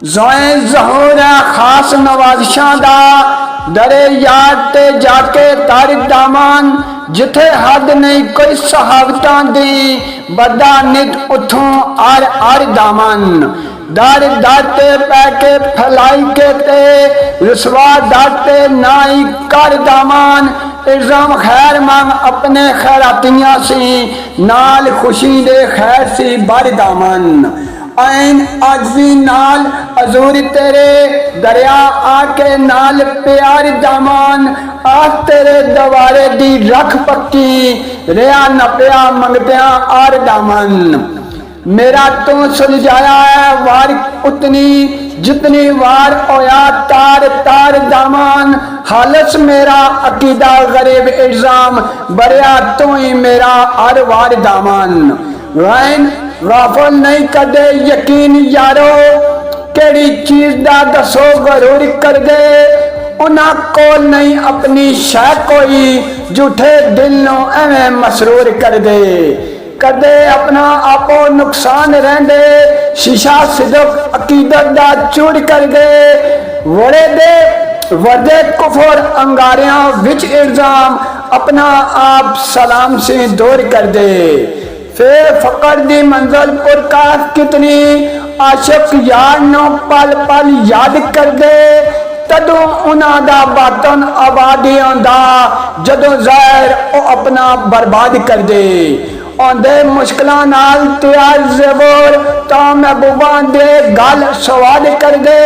जोए ज़हूरा खास नवाजिशां दा दरे याद ते जाके तारिक दामान जिथे हद नहीं कोई सहावतां दी बदा नित उठों आर दामन दर दर ते पैके फैलाई के ते रुसवा दर ते नाई कर दामान इल्जाम खैर मंग अपने खैरातियां सी नाल खुशी दे खैर सी बर दामन ऐन अजवी नाल अजूरी तेरे दरिया आके नाल प्यार दामान आ तेरे दवारे दी रख पक्की रिया नपिया मंगतिया आर दामन मेरा तो सुलझाया है वार उतनी जितनी वार होया तार तार दामान हालस मेरा अकीदा गरीब इल्जाम बरिया तो ही मेरा हर वार दामन वैन गाफल नहीं कदे यकीन यारो केड़ी चीज दा दसो गरूर कर दे उन्हां कोल नहीं अपनी शह कोई झूठे दिल नो एवें मसरूर कर दे कदे अपना आपो नुकसान रहंदे शीशा सिदक अकीदत दा चूर कर दे वड़े दे वदे कुफर अंगारियां विच इल्जाम अपना आप सलाम से दूर कर दे फिर फकर दी मंजिल पुरकाश कितनी आशिक यार नो पल पल याद कर दे तदों उन्हां दा बातन आबादियां दा जदों ज़ाहिर ओ अपना बर्बाद कर दे आंदे मुश्किलां नाल तैयार ज़बूर ता महबूबा दे गल सवाद कर दे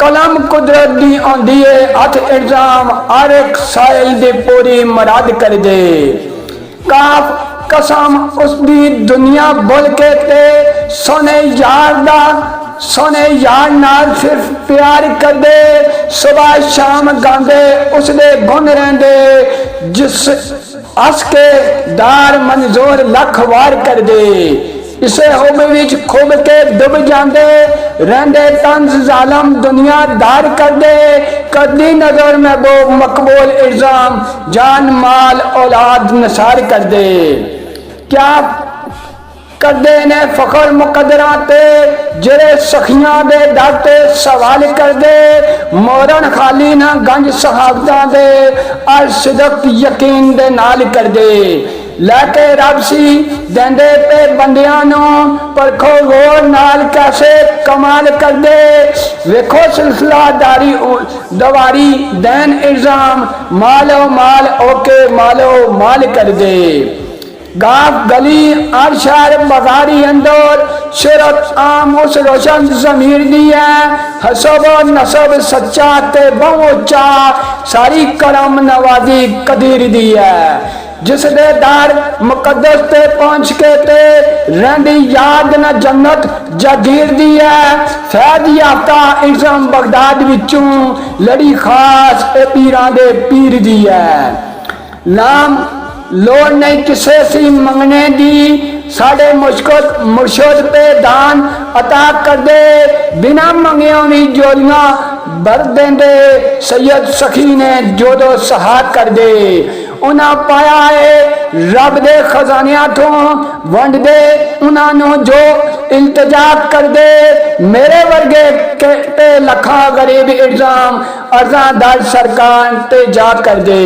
कलम कुदरत दी आंदी है हथ इल्जाम हर एक साइल दी पूरी मुराद कर दे काफ कसम उसकी दुनिया बोल के ते सोने यार दा सोने यार नाल सिर्फ प्यार कर दे सुबह शाम गांदे उसदे गुण रहंदे जिस हस के दार मंजूर लख वार कर दे इसे हुब विच खुब के डुब जांदे रहंदे तंज जालम दुनिया दार कर दे कदी नजर महबूब मकबूल इल्जाम जान माल औलाद नसार कर दे क्या करदे ने फखर मुकदरा ते जेरे सखियां दे दर ते सवाल कर दे मोरन खाली ना गंज सहाबतां दे अल सिदक यकीन दे नाल कर दे लैके रब सी देंदे पे बंदियां नो परखो गौर नाल कैसे कमाल कर दे वेखो सिलसिला दारी दवारी दैन इल्जाम मालो माल ओके मालो माल कर दे गाफ गली हर शहर बाजारी अंदर शरत आम उस रोशन जमीर दी है हसब नसब सच्चा ते बहुचा सारी करम नवाजी कदीर दी है जिस दे दार मुकद्दस ते पहुंच के ते रहंदी याद न जन्नत जागीर दी है फैज याफ्ता इल्जाम बगदाद विचों लड़ी खास ए पीरां दे पीर दी है नाम लोड़ नहीं किसे सी मंगने दी साढ़े मुर्शद पे दान अता कर दे बिना मंगियों भी जोलियां भर देंदे सैयद सखी ने जोदो सहा कर दे उन्हां पाया है रब दे खजानियां तो वंड दे उन्हां जो इल्तजा कर दे मेरे वर्गे के लखा गरीब इल्जाम अर्जा दर सरकार ते जा कर दे